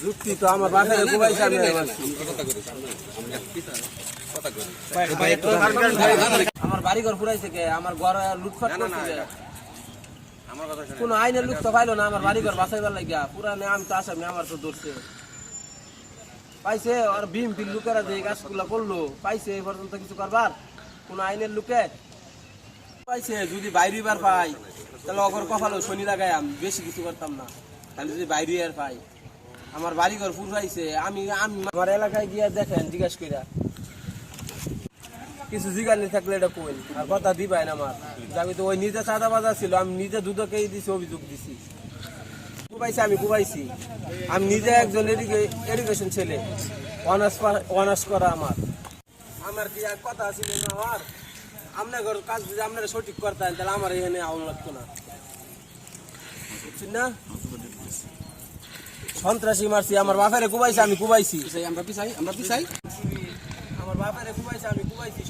যুক্তি তো আমার বাসায় কুবাইছে আমি আমার বাড়ি ঘর পুরাইছে কে আমার ঘর লুটপাট করছে কোন আইনের লোক তো পাইলো না আমার বাড়ি ঘর বাসাইবার লাগিয়া পুরানে আমি তো আসামি আমার তো ধরছে পাইছে আর বিএমপির লোকেরা যে কাজগুলো করলো পাইছে এই পর্যন্ত কিছু করবার কোন আইনের লোকে পাইছে যদি বাইরেবার পাই তাহলে অগর কপালো শনি লাগাই আমি বেশি কিছু করতাম না তাহলে যদি বাইরে আর পাই আমার বাড়ি ঘর পুরাইছে আমি আমার এলাকায় গিয়ে দেখেন জিজ্ঞাসা কইরা কিছু জিজ্ঞাসা থাকলে এটা কই আর কথা দিবাই না আমার আমি তো ওই নিজে চাঁদা বাজার ছিল আমি নিজে দুধকেই দিছি অভিযোগ দিছি কুবাইছি আমি কুবাইছি আমি নিজে একজন এডুকেশন ছেলে অনার্স করা আমার কি এক কথা ছিল না আমার আপনার ঘর কাজ যদি আপনারা সঠিক করতেন তাহলে আমার এখানে আউন লাগতো না বুঝছেন না সন্ত্রাসী মারছি আমার বাপেরে কুবাইছে আমি কুবাইছি আমরা পিছাই আমার বাপেরে কুবাইছে আমি কুবাইছি